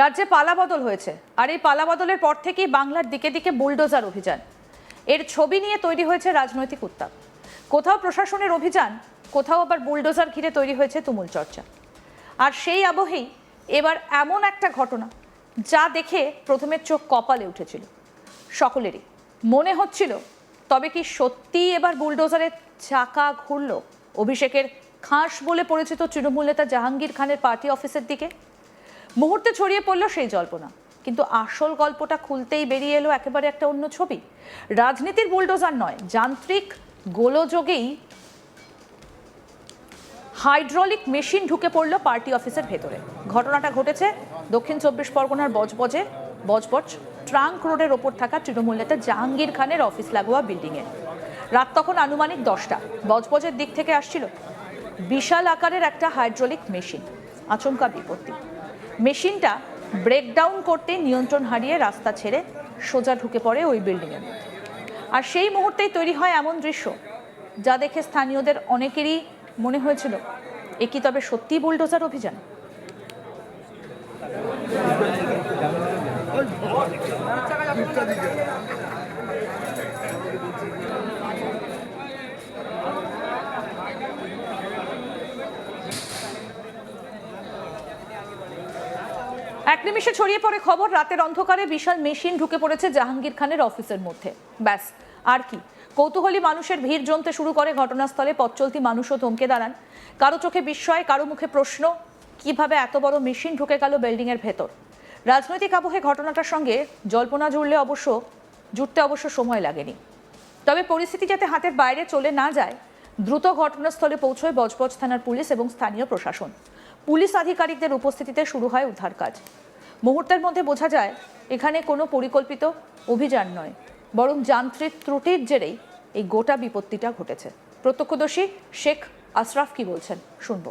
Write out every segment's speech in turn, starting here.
রাজ্যে পালাবদল হয়েছে, আর এই পালাবদলের পর থেকেই বাংলার দিকে দিকে বুলডোজার অভিযান। এর ছবি নিয়ে তৈরি হয়েছে রাজনৈতিক উত্তাপ। কোথাও প্রশাসনের অভিযান, কোথাও আবার বুলডোজার ঘিরে তৈরি হয়েছে তুমুল চর্চা। আর সেই আবহেই এবার এমন একটা ঘটনা যা দেখে প্রথমে চোখ কপালে উঠেছিল সকলেরই। মনে হচ্ছিল তবে কি সত্যিই এবার বুলডোজারের চাকা ঘুরল অভিষেকের খাস বলে পরিচিত তৃণমূল নেতা জাহাঙ্গীর খানের পার্টি অফিসের দিকে? মুহূর্তে ছড়িয়ে পড়ল সেই জল্পনা, কিন্তু আসল গল্পটা খুলতেই বেরিয়ে এলো একেবারে একটা অন্য ছবি। রাজনীতির বুলডোজার নয়, যান্ত্রিক গোলযোগেই হাইড্রোলিক মেশিন ঢুকে পড়ল পার্টি অফিসের ভেতরে। ঘটনাটা ঘটেছে দক্ষিণ 24 পরগনার বজবজ ট্রাঙ্ক রোডের ওপর থাকা তৃণমূল নেতা জাহাঙ্গীর খানের অফিস লাগোয়া বিল্ডিংয়ে। রাত তখন আনুমানিক 10টা। বজবজের দিক থেকে আসছিল বিশাল আকারের একটা হাইড্রোলিক মেশিন। আচমকা বিপত্তি, মেশিনটা ব্রেকডাউন করতে নিয়ন্ত্রণ হারিয়ে রাস্তা ছেড়ে সোজা ঢুকে পড়ে ওই বিল্ডিংয়ের মধ্যে। আর সেই মুহূর্তেই তৈরি হয় এমন দৃশ্য যা দেখে স্থানীয়দের অনেকেরই মনে হয়েছিল এ কি তবে সত্যি বুলডোজার অভিযান? এক নিমিষে ছড়িয়ে পড়ে খবর, রাতের অন্ধকারে বিশাল মেশিন ঢুকে পড়েছে জাহাঙ্গীর খানের অফিসের মধ্যে। ব্যাস, আর কি? কৌতূহলী মানুষের ভিড় জমতে শুরু করে ঘটনাস্থলে। পথ চলতি মানুষও থমকে দাঁড়ান। কারো চোখে বিস্ময়, কারো মুখে প্রশ্ন, কিভাবে এত বড় মেশিন ঢুকে গেল বিল্ডিং এর ভেতর? রাজনৈতিক আবহে ঘটনাটার সঙ্গে জল্পনা জুড়তে অবশ্য সময় লাগেনি। তবে পরিস্থিতি যাতে হাতের বাইরে চলে না যায়, দ্রুত ঘটনাস্থলে পৌঁছয় বজবজ থানার পুলিশ এবং স্থানীয় প্রশাসন। পুলিশ আধিকারিকদের উপস্থিতিতে শুরু হয় উদ্ধার কাজ। মুহূর্তের মধ্যে বোঝা যায় এখানে কোনো পরিকল্পিত অভিযান নয়, বরং যান্ত্রিক ত্রুটির জেরেই এই গোটা বিপত্তিটা ঘটেছে। প্রত্যক্ষদর্শী শেখ আশরাফ কি বলছেন শুনবো।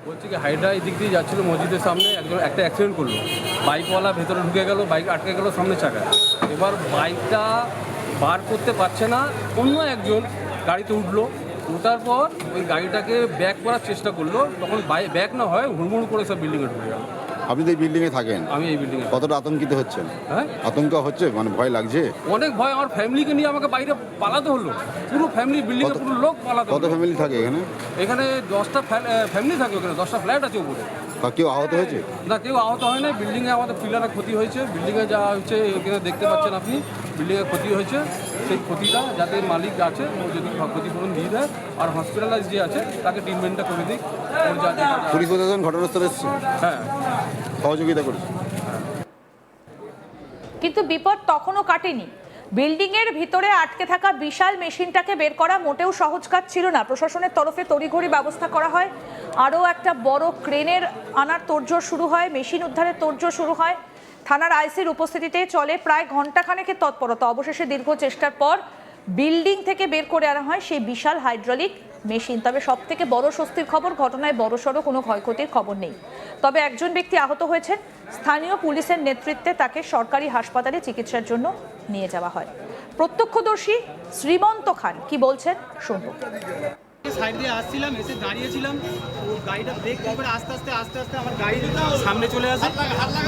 বলছি কি, হাইড্রা এই দিক দিয়ে যাচ্ছিল মসজিদের সামনে, একটা অ্যাক্সিডেন্ট করলো। বাইকওয়ালা ভেতরে ঢুকে গেল, বাইক আটকে গেল সামনে চাকা। এবার বাইকটা বার করতে পারছে না, অন্য একজন গাড়িতে উঠলো। ওঠার পর ওই গাড়িটাকে ব্যাক করার চেষ্টা করলো, তখন ব্যাক না হয় হুড়মুড় করে সব বিল্ডিংয়ে ঢুকে গেল। আপনি তো এই বিল্ডিংয়ে থাকেন? আমি এই বিল্ডিংয়ে। কতটা আতঙ্কিত হচ্ছেন? হ্যাঁ, আতঙ্ক হচ্ছে, মানে ভয় লাগছে? অনেক ভয়। আমার ফ্যামিলিকে নিয়ে আমাকে বাইরে পালাতে হলো, পুরো ফ্যামিলি, বিল্ডিংয়ে পুরো লোক পালাতে। কত ফ্যামিলি থাকে এখানে? এখানে 10টা ফ্যামিলি থাকে, ওখানে 10টা ফ্ল্যাট আছে উপরে। কেউ আহত হয়েছে? না, কেউ আহত হয় না। বিল্ডিংয়ে আমাদের পিলারের ক্ষতি হয়েছে। বিল্ডিংয়ে যা হচ্ছে এখানে দেখতে পাচ্ছেন আপনি, বিল্ডিংয়ে ক্ষতি হয়েছে। সেই ক্ষতিটা যাতে মালিক আছে ও যদি ক্ষতিপূরণ দিয়ে দেয়, আর হসপিটালাইজ যে আছে তাকে ট্রিটমেন্টটা করে দিক। ওর যা পুলিশ প্রশাসন ঘটনাস্থলে এসেছে? হ্যাঁ, সহযোগিতা করেছে। কিন্তু বিপদ তখনও কাটেনি। বিল্ডিং এর ভিতরে আটকে থাকা বিশাল মেশিনটাকে বের করা মোটেও সহজ কাজ ছিল না। প্রশাসনের তরফে তড়িঘড়ি ব্যবস্থা করা হয়, আরও একটা বড় ক্রেনের আনার তোড়জোড় শুরু হয়, মেশিন উদ্ধারের তোড়জোড় শুরু হয়। থানার আইসির উপস্থিতিতে চলে প্রায় ঘণ্টাখানেকের তৎপরতা। অবশেষে দীর্ঘ চেষ্টার পর বিল্ডিং থেকে বের করে আনা হয় সেই বিশাল হাইড্রোলিক মেশিন। তবে সব থেকে বড় স্বস্তির খবর, ঘটনায় বড়সড় কোনো ক্ষয়ক্ষতির খবর নেই। তবে একজন ব্যক্তি আহত হয়েছেন। স্থানীয় পুলিশের নেতৃত্বে তাকে সরকারি হাসপাতালে চিকিৎসার জন্য নিয়ে যাওয়া হয়। প্রত্যক্ষদর্শী শ্রীমন্ত খান কি বলছেন শুনবো। সাইড দিয়ে আসছিলাম, এসে দাঁড়িয়েছিলাম, ও গাড়িটা ব্রেক করে আস্তে আস্তে আমার গাড়ি সামনে চলে আসে,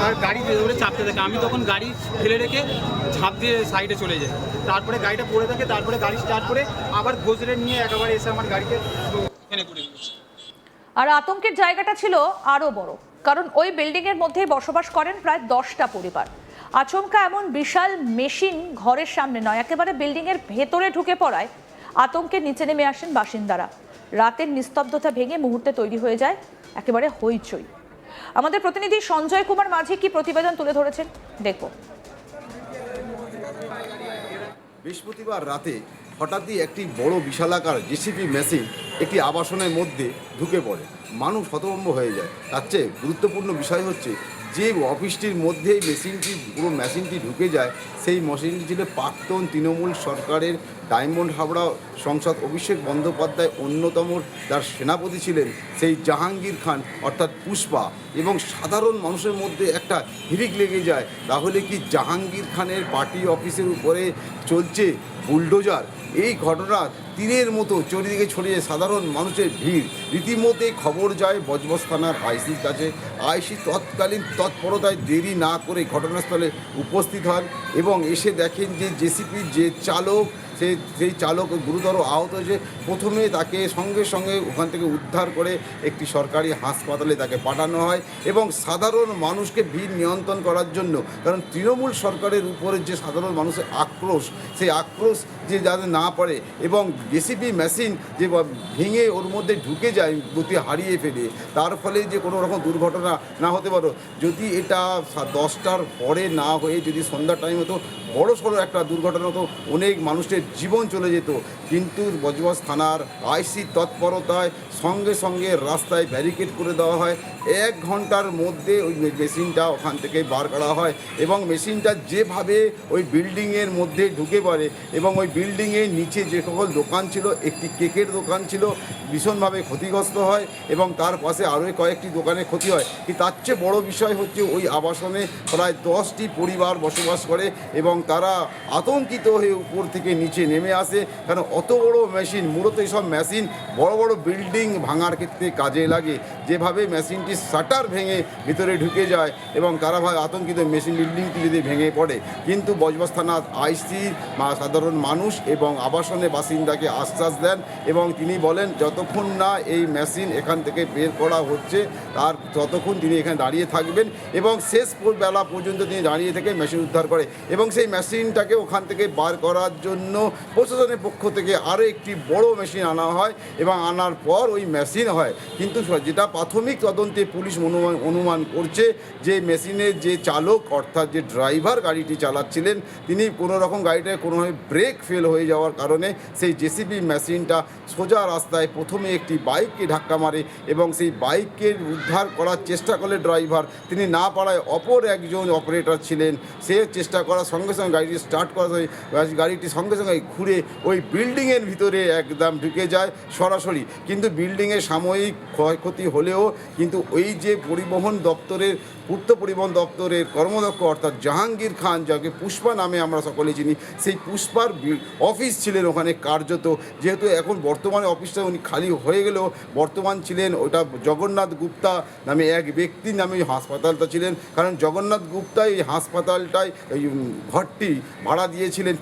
আর গাড়ি ধরে চাপতে থাকে। আমি তখন গাড়ি ফেলে রেখে ঝাঁপ দিয়ে সাইডে চলে যাই। তারপরে গাড়িটা পড়ে থাকে, তারপরে গাড়ি স্টার্ট করে আবার ঘোষরে নিয়ে একেবারে এসে আমার গাড়িকে এখানে করে দিয়েছে। আর আতঙ্কের জায়গাটা ছিল আরও বড়, কারণ ওই বিল্ডিং এর মধ্যেই বসবাস করেন প্রায় 10টা পরিবার। আচমকা এমন বিশাল মেশিন ঘরের সামনে নয়, একেবারে বিল্ডিং এর ভেতরে ঢুকে পড়ায় আতঙ্কের নিচে নেমে আসেন বাসিন্দারা। রাতের নিস্তব্ধতা ভেঙে মুহূর্তে তৈরি হয়ে যায় একেবারে হইচই। আমাদের প্রতিনিধি সঞ্জয় কুমার মাঝি কি প্রতিবেদন তুলে ধরেছেন দেখব। বৃহস্পতিবার রাতে হঠাৎই একটি বড় বিশালাকার জেসিবি মেশিন একটি আবাসনের মধ্যে ঢুকে পড়ে। মানুষ হতভম্ব হয়ে যায়। তার চেয়ে গুরুত্বপূর্ণ বিষয় হচ্ছে যে অফিসটির মধ্যেই পুরো মেশিনটি ঢুকে যায়, সেই মেশিনটি ছিল প্রাক্তন তৃণমূল সরকারের ডায়মন্ড হাবড়া সংসদ অভিষেক বন্দ্যোপাধ্যায় অন্যতম যার সেনাপতি ছিলেন সেই জাহাঙ্গীর খান অর্থাৎ পুষ্পা। এবং সাধারণ মানুষের মধ্যে একটা হিড়িক লেগে যায়, তাহলে কি জাহাঙ্গীর খানের পার্টি অফিসের উপরে চলছে বুলডোজার? এই ঘটনা তীরের মতো চারিদিকে ছড়িয়ে সাধারণ মানুষের ভিড়। রীতিমতো খবর যায় বজবজ থানার আইসির কাছে। আইসি তৎকালীন তৎপরতায় দেরি না করে ঘটনাস্থলে উপস্থিত হন এবং এসে দেখেন যে জেসিপির যে চালক সেই চালক গুরুতর আহত হয়েছে। প্রথমে তাকে সঙ্গে সঙ্গে ওখান থেকে উদ্ধার করে একটি সরকারি হাসপাতালে তাকে পাঠানো হয় এবং সাধারণ মানুষকে ভিড় নিয়ন্ত্রণ করার জন্য, কারণ তৃণমূল সরকারের উপরে যে সাধারণ মানুষের আক্রোশ, সেই আক্রোশ যে যাতে না পারে এবং জেসিপি মেশিন যে ভেঙে ওর মধ্যে ঢুকে যায় গতি হারিয়ে ফেলে, তার ফলে যে কোনো রকম দুর্ঘটনা না হতে পারো। যদি এটা 10টার পরে না হয়ে যদি সন্ধ্যার টাইম হতো, বড় সড়ো একটা দুর্ঘটনা হতো, অনেক মানুষের জীবন চলে যেত। কিন্তু বজবজ থানার আইসি তৎপরতায় সঙ্গে সঙ্গে রাস্তায় ব্যারিকেড করে দেওয়া হয়। 1 ঘন্টার মধ্যে ওই মেশিনটা ওখান থেকে বার করা হয় এবং মেশিনটা যেভাবে ওই বিল্ডিংয়ের মধ্যে ঢুকে পড়ে এবং ওই বিল্ডিংয়ের নিচে যে সকল দোকান ছিল, একটি কেকের দোকান ছিল, ভীষণভাবে ক্ষতিগ্রস্ত হয় এবং তার পাশে আরও কয়েকটি দোকানে ক্ষতি হয়। কিন্তু তার চেয়ে বড় বিষয় হচ্ছে ওই আবাসনে প্রায় 10টি পরিবার বসবাস করে এবং তারা আতঙ্কিত হয়ে উপর থেকে নিচে নেমে আসে, কারণ অত বড় মেশিন, মূলত এইসব মেশিন বড় বড় বিল্ডিং ভাঙার ক্ষেত্রে কাজে লাগে। যেভাবে মেশিনটি শাটার ভেঙে ভিতরে ঢুকে যায় এবং তারা ভাই আতঙ্কিত, মেশিন বিল্ডিংটি যদি ভেঙে পড়ে। কিন্তু বজবজ থানার আইসি সাধারণ মানুষ এবং আবাসনে বাসিন্দাকে আশ্বাস দেন এবং তিনি বলেন যতক্ষণ না এই মেশিন এখান থেকে বের করা হচ্ছে তার ততক্ষণ তিনি এখানে দাঁড়িয়ে থাকবেন এবং শেষ বেলা পর্যন্ত তিনি দাঁড়িয়ে থেকে মেশিন উদ্ধার করে এবং সেই মেশিনটাকে ওখান থেকে বার করার জন্য প্রশাসনের পক্ষ থেকে আরও একটি বড় মেশিন আনা হয় এবং আনার পর ওই মেশিন হয়। কিন্তু যেটা প্রাথমিক তদন্তে পুলিশ অনুমান করছে যে মেশিনের যে চালক অর্থাৎ যে ড্রাইভার গাড়িটি চালাচ্ছিলেন, তিনি কোনো রকম গাড়িটায় কোনোভাবে ব্রেক ফেল হয়ে যাওয়ার কারণে সেই জেসিবি মেশিনটা সোজা রাস্তায় প্রথমে একটি বাইককে ধাক্কা মারে এবং সেই বাইককে উদ্ধার করার চেষ্টা করলে ড্রাইভার, তিনি না পারায় অপর একজন অপারেটর ছিলেন, সে চেষ্টা করার সঙ্গে সঙ্গে গাড়িটি স্টার্ট করা, গাড়িটি সঙ্গে সঙ্গে ঘুরে ওই বিল্ডিংয়ের ভিতরে একদম ঢুকে যায় সরাসরি। কিন্তু বিল্ডিংয়ের সাময়িক ক্ষয়ক্ষতি হলেও কিন্তু ওই যে পরিবহন দপ্তরের পূর্ত পরিবহন দপ্তরের কর্মদক্ষ অর্থাৎ জাহাঙ্গীর খান, যাকে পুষ্পা নামে আমরা সকলে চিনি, সেই পুষ্পার অফিস ছিলেন ওখানে কার্যত। যেহেতু এখন বর্তমানে অফিসটা উনি খালি হয়ে গেলেও বর্তমান ছিলেন ওটা জগন্নাথ গুপ্তা নামে এক ব্যক্তির নামে ওই হাসপাতালটা ছিলেন, কারণ জগন্নাথ গুপ্তা এই হাসপাতালটায় এই ঘরটি ভাড়া দিয়েছিলেন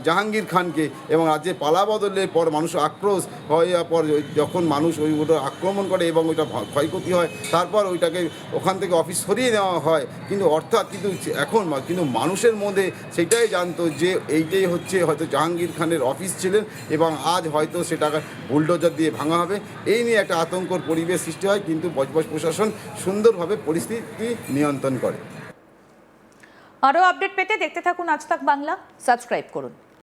জাহাঙ্গীর খানকে এবং রাজ্যে পালাবদলের পর মানুষ আক্রোশ হওয়ার পর যখন মানুষ ওটা আক্রমণ করে এবং ওইটা ক্ষয়ক্ষতি হয়, তারপর ওইটাকে ওখান থেকে অফিস সরিয়ে নেওয়া হয়। কিন্তু অর্থাৎ এখন মানুষের মধ্যে সেটাই জানতো যে এইটাই হচ্ছে হয়তো জাহাঙ্গীর খানের অফিস ছিলেন এবং আজ হয়তো সেটাকে বুলডোজার দিয়ে ভাঙা হবে। এই নিয়ে একটা আতঙ্কর পরিবেশ সৃষ্টি হয়, কিন্তু বজবজ প্রশাসন সুন্দরভাবে পরিস্থিতি নিয়ন্ত্রণ করে। আরও আপডেট পেতে দেখতে থাকুন আজ তাক বাংলা, সাবস্ক্রাইব করুন।